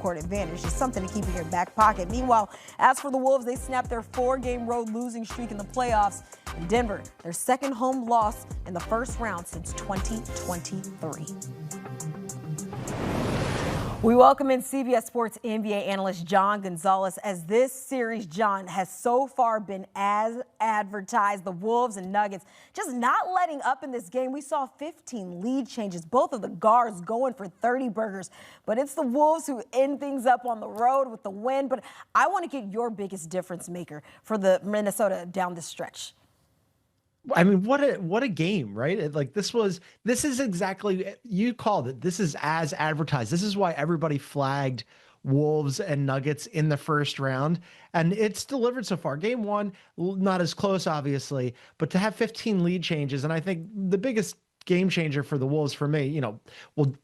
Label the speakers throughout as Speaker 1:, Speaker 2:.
Speaker 1: court advantage. Just something to keep in your back pocket. Meanwhile, as for the Wolves, they snapped their 4-game road losing streak in the playoffs in Denver, their second home loss in the first round since 2023. We welcome in CBS Sports NBA analyst John Gonzalez. As this series, John, has so far been as advertised, the Wolves and Nuggets just not letting up in this game. We saw 15 lead changes, both of the guards going for 30 burgers. But it's the Wolves who end things up on the road with the win. But I want to get your biggest difference maker for the Minnesota down the stretch.
Speaker 2: I mean, what a game, right? This is exactly, you called it. This is as advertised. This is why everybody flagged Wolves and Nuggets in the first round, and it's delivered so far. Game one, not as close, obviously, but to have 15 lead changes, and I think the biggest game changer for the Wolves for me,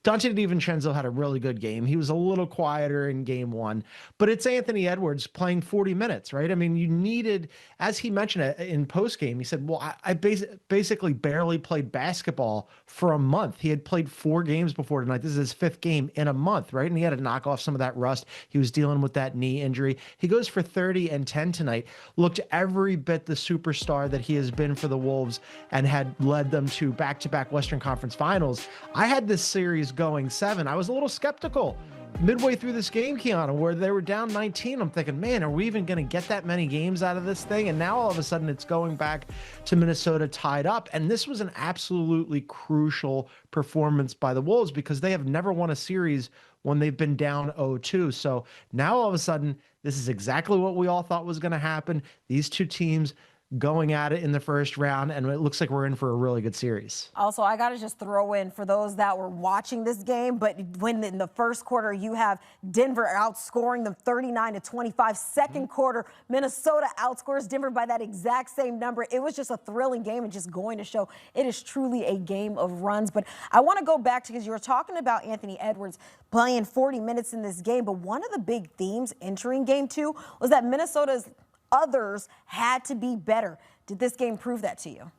Speaker 2: Dante DiVincenzo had a really good game. He was a little quieter in game one, but it's Anthony Edwards playing 40 minutes, right? I mean, you needed, as he mentioned it in post game, he said, well, I basically barely played basketball for a month. He had played 4 games before tonight. This is his 5th game in a month, right? And he had to knock off some of that rust. He was dealing with that knee injury. He goes for 30 and 10 tonight. Looked every bit the superstar that he has been for the Wolves and had led them to back-to-back Western Conference Finals. I had this series going 7. I was a little skeptical midway through this game, Kiana, where they were down 19. I'm thinking, man, are we even going to get that many games out of this thing? And now all of a sudden it's going back to Minnesota tied up. And this was an absolutely crucial performance by the Wolves because they have never won a series when they've been down 0-2. So now all of a sudden, this is exactly what we all thought was going to happen. These two teams going at it in the first round, and it looks like we're in for a really good series.
Speaker 1: Also, I got to just throw in for those that were watching this game, but when in the first quarter you have Denver outscoring them 39-25, second quarter Minnesota outscores Denver by that exact same number. It was just a thrilling game and just going to show it is truly a game of runs. But I want to go back to, because you were talking about Anthony Edwards playing 40 minutes in this game, but one of the big themes entering game 2 was that Minnesota's others had to be better. Did this game prove that to you?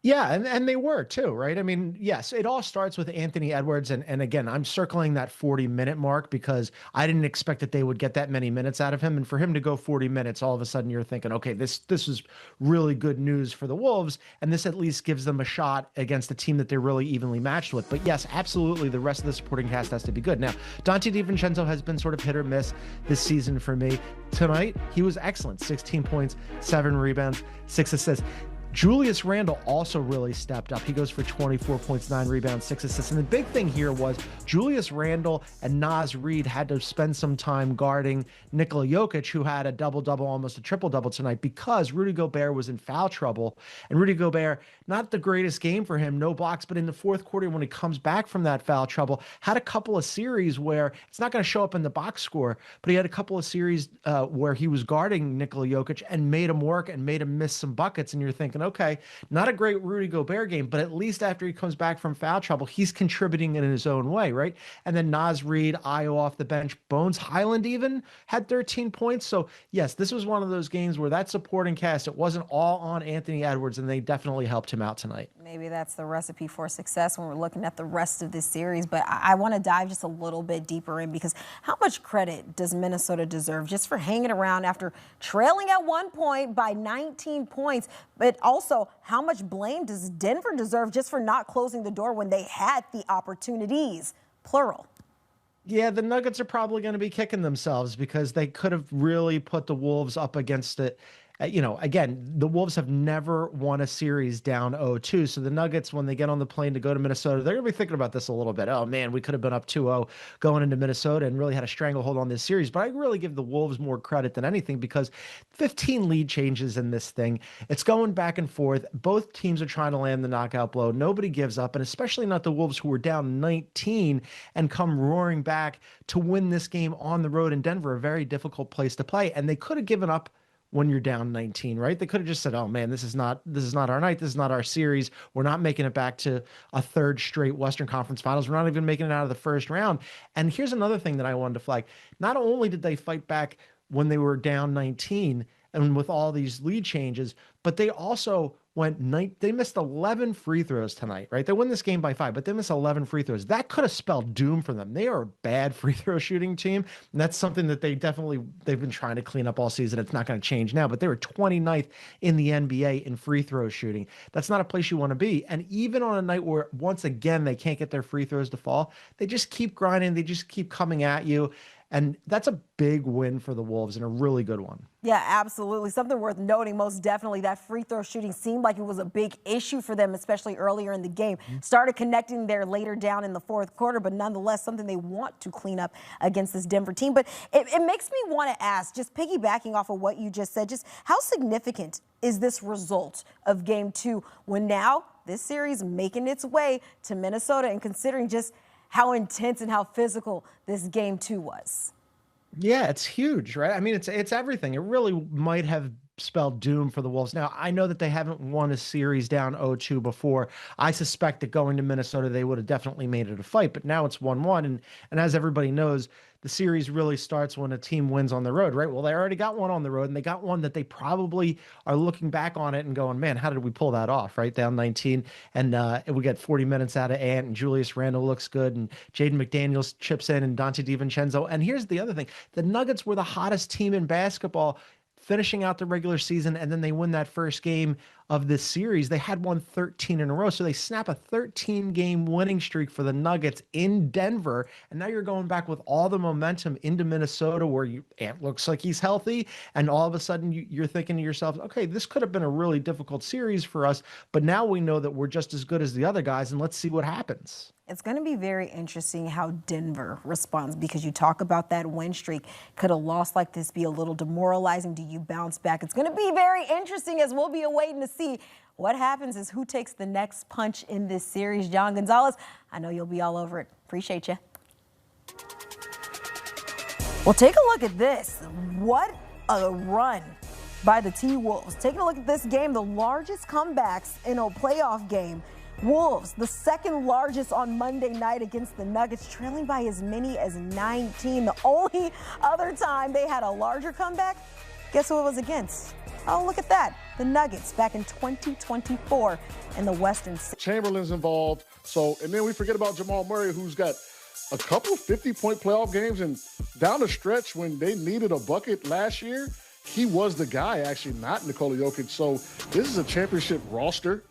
Speaker 2: Yeah, and they were too, right? I mean, yes, it all starts with Anthony Edwards. And again, I'm circling that 40-minute mark because I didn't expect that they would get that many minutes out of him. And for him to go 40 minutes, all of a sudden you're thinking, okay, this is really good news for the Wolves. And this at least gives them a shot against a team that they're really evenly matched with. But yes, absolutely, the rest of the supporting cast has to be good. Now, Dante DiVincenzo has been sort of hit or miss this season for me. Tonight, he was excellent. 16 points, 7 rebounds, 6 assists. Julius Randle also really stepped up. He goes for 24 points, 9 rebounds, 6 assists. And the big thing here was Julius Randle and Naz Reid had to spend some time guarding Nikola Jokic, who had a double-double, almost a triple-double tonight, because Rudy Gobert was in foul trouble. And Rudy Gobert, not the greatest game for him, no blocks, but in the fourth quarter when he comes back from that foul trouble, had a couple of series where it's not going to show up in the box score, but he had a couple of series where he was guarding Nikola Jokic and made him work and made him miss some buckets. And you're thinking, okay, not a great Rudy Gobert game, but at least after he comes back from foul trouble, he's contributing in his own way, right? And then Naz Reid, Ayo off the bench, Bones Highland even had 13 points. So yes, this was one of those games where that supporting cast, it wasn't all on Anthony Edwards, and they definitely helped him out tonight.
Speaker 1: Maybe that's the recipe for success when we're looking at the rest of this series, but I want to dive just a little bit deeper in, because how much credit does Minnesota deserve just for hanging around after trailing at one point by 19 points, but also how much blame does Denver deserve just for not closing the door when they had the opportunities, plural?
Speaker 2: Yeah, the Nuggets are probably going to be kicking themselves because they could have really put the Wolves up against it. Again, the Wolves have never won a series down 0-2. So the Nuggets, when they get on the plane to go to Minnesota, they're going to be thinking about this a little bit. Oh, man, we could have been up 2-0 going into Minnesota and really had a stranglehold on this series. But I really give the Wolves more credit than anything because 15 lead changes in this thing. It's going back and forth. Both teams are trying to land the knockout blow. Nobody gives up, and especially not the Wolves, who were down 19 and come roaring back to win this game on the road in Denver, a very difficult place to play. And they could have given up when you're down 19, right? They could have just said, oh man, this is not our night. This is not our series. We're not making it back to a third straight Western Conference Finals. We're not even making it out of the first round. And here's another thing that I wanted to flag. Not only did they fight back when they were down 19 and with all these lead changes, but they also they missed 11 free throws tonight, right? They won this game by 5, but they missed 11 free throws. That could have spelled doom for them. They are a bad free throw shooting team, and that's something that they've been trying to clean up all season. It's not going to change now, but they were 29th in the NBA in free throw shooting. That's not a place you want to be. And even on a night where once again they can't get their free throws to fall, they just keep grinding, they just keep coming at you. And that's a big win for the Wolves and a really good one.
Speaker 1: Yeah, absolutely. Something worth noting, most definitely, that free throw shooting seemed like it was a big issue for them, especially earlier in the game. Started connecting there later down in the fourth quarter, but nonetheless, something they want to clean up against this Denver team. But it makes me want to ask, just piggybacking off of what you just said, just how significant is this result of Game 2 when now this series making its way to Minnesota, and considering just how intense and how physical this Game 2 was?
Speaker 2: Yeah, it's huge, right? I mean, it's everything. It really might have spelled doom for the Wolves. Now, I know that they haven't won a series down 0-2 before. I suspect that going to Minnesota, they would have definitely made it a fight, but now it's 1-1. And as everybody knows, the series really starts when a team wins on the road, right? Well, they already got one on the road, and they got one that they probably are looking back on it and going, man, how did we pull that off, right? Down 19, and we get 40 minutes out of Ant, and Julius Randle looks good, and Jaden McDaniels chips in, and Dante DiVincenzo. And here's the other thing. The Nuggets were the hottest team in basketball finishing out the regular season, and then they win that first game of this series. They had won 13 in a row, so they snap a 13-game winning streak for the Nuggets in Denver, and now you're going back with all the momentum into Minnesota, where Ant looks like he's healthy, and all of a sudden you're thinking to yourself, okay, this could have been a really difficult series for us, but now we know that we're just as good as the other guys, and let's see what happens.
Speaker 1: It's going to be very interesting how Denver responds, because you talk about that win streak. Could a loss like this be a little demoralizing? Do you bounce back? It's going to be very interesting, as we'll be awaiting to see what happens, is who takes the next punch in this series. John Gonzalez, I know you'll be all over it. Appreciate you. Well, take a look at this. What a run by the T-Wolves. Taking a look at this game, the largest comebacks in a playoff game. Wolves, the second largest on Monday night against the Nuggets, trailing by as many as 19. The only other time they had a larger comeback, guess who it was against? Oh, look at that. The Nuggets back in 2024 in the Western.
Speaker 3: Chamberlain's involved. So, and then we forget about Jamal Murray, who's got a couple 50-point playoff games, and down the stretch when they needed a bucket last year, he was the guy, actually, not Nikola Jokic. So this is a championship roster,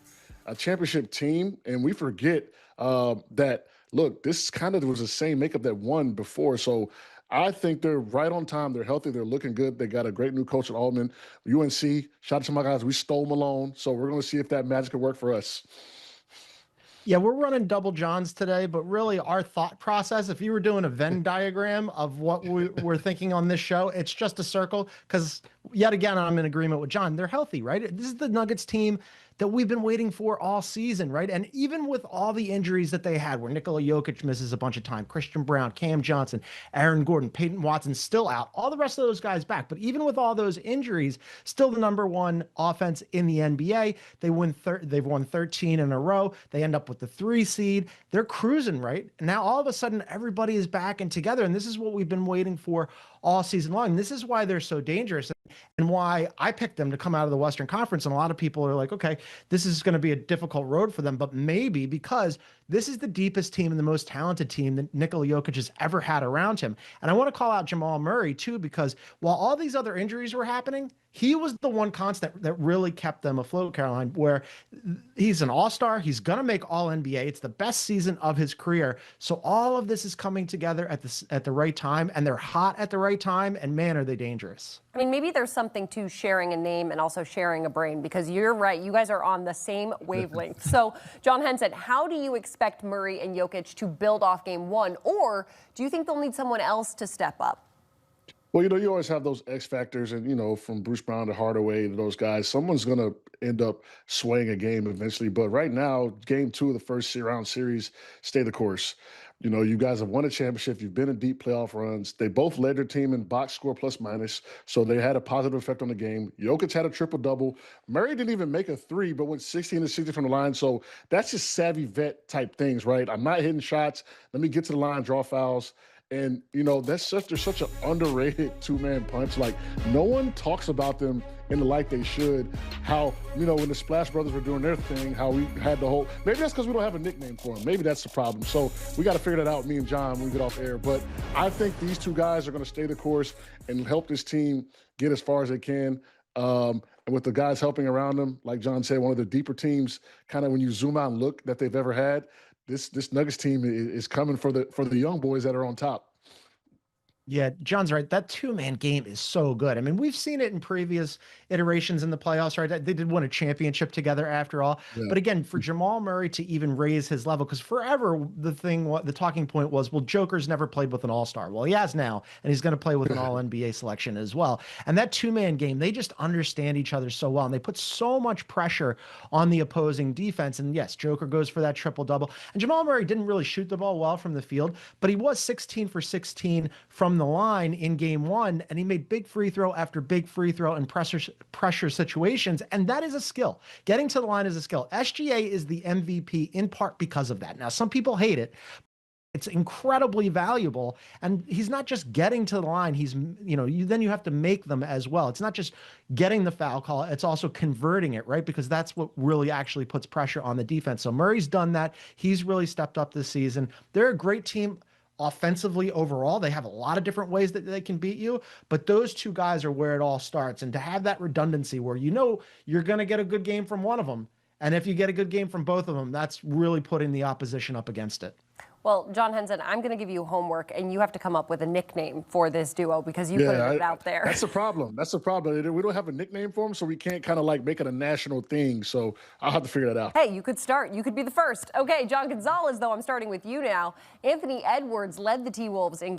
Speaker 3: a championship team, and we forget that, look, this kind of was the same makeup that won before. So I think they're right on time. They're healthy. They're looking good. They got a great new coach at Altman. UNC, shout out to my guys. We stole Malone. So we're going to see if that magic could work for us.
Speaker 2: Yeah, we're running double Johns today, but really our thought process, if you were doing a Venn diagram of what we're thinking on this show, it's just a circle, because yet again, I'm in agreement with John. They're healthy, right? This is the Nuggets team that we've been waiting for all season, right? And even with all the injuries that they had, where Nikola Jokic misses a bunch of time, Christian Brown, Cam Johnson, Aaron Gordon, Peyton Watson still out, all the rest of those guys back. But even with all those injuries, still the number one offense in the NBA. They've won 13 in a row. They end up with the 3 seed. They're cruising, right? And now all of a sudden everybody is back and together. And this is what we've been waiting for all season long. This is why they're so dangerous, and why I picked them to come out of the Western Conference. And a lot of people are like, okay, this is going to be a difficult road for them, but maybe because this is the deepest team and the most talented team that Nikola Jokic has ever had around him. And I want to call out Jamal Murray too, because while all these other injuries were happening, he was the one constant that really kept them afloat, Caroline, where he's an all-star. He's going to make All-NBA. It's the best season of his career. So all of this is coming together at the right time, and they're hot at the right time, and man, are they dangerous.
Speaker 4: I mean, maybe there's something to sharing a name and also sharing a brain, because you're right. You guys are on the same wavelength. So, John Henson, how do you expect Murray and Jokic to build off Game 1? Or do you think they'll need someone else to step up?
Speaker 3: Well, you always have those X factors, and, from Bruce Brown to Hardaway to those guys, someone's going to end up swaying a game eventually. But right now, Game 2 of the first round series, stay the course. You guys have won a championship. You've been in deep playoff runs. They both led their team in box score plus minus, so they had a positive effect on the game. Jokic had a triple-double. Murray didn't even make a 3, but went 16 to 60 from the line. So that's just savvy vet type things, right? I'm not hitting shots. Let me get to the line, draw fouls. And, they're such an underrated two-man punch. Like, no one talks about them in the light they should. How, when the Splash Brothers were doing their thing, how we had the whole, maybe that's because we don't have a nickname for them. Maybe that's the problem. So we got to figure that out, me and John, when we get off air. But I think these two guys are going to stay the course and help this team get as far as they can. And with the guys helping around them, like John said, one of the deeper teams, kind of when you zoom out and look, that they've ever had. This Nuggets team is coming for the young boys that are on top.
Speaker 2: Yeah, John's right. That two-man game is so good. I mean, we've seen it in previous iterations in the playoffs, right? They did win a championship together after all. Yeah. But again, for Jamal Murray to even raise his level, because forever the talking point was, well, Joker's never played with an all-star. Well, he has now, and he's going to play with an all-NBA selection as well. And that two-man game, they just understand each other so well, and they put so much pressure on the opposing defense. And yes, Joker goes for that triple-double. And Jamal Murray didn't really shoot the ball well from the field, but he was 16 for 16 from the line in game one, and he made big free throw after big free throw in pressure situations, and that is a skill. Getting to the line is a skill. SGA is the MVP in part because of that. Now, some people hate it. It's incredibly valuable, and he's not just getting to the line. He's, then you have to make them as well. It's not just getting the foul call. It's also converting it, right? Because that's what really actually puts pressure on the defense. So Murray's done that. He's really stepped up this season. They're a great team. Offensively overall, they have a lot of different ways that they can beat you, but those two guys are where it all starts. And to have that redundancy where you're going to get a good game from one of them, and if you get a good game from both of them, that's really putting the opposition up against it.
Speaker 4: Well, John Henson, I'm going to give you homework, and you have to come up with a nickname for this duo because you put it out there.
Speaker 3: That's the problem. We don't have a nickname for them, so we can't kind of like make it a national thing. So I'll have to figure that out.
Speaker 4: Hey, you could start. You could be the first. Okay, John Gonzalez, though, I'm starting with you now. Anthony Edwards led the T-Wolves in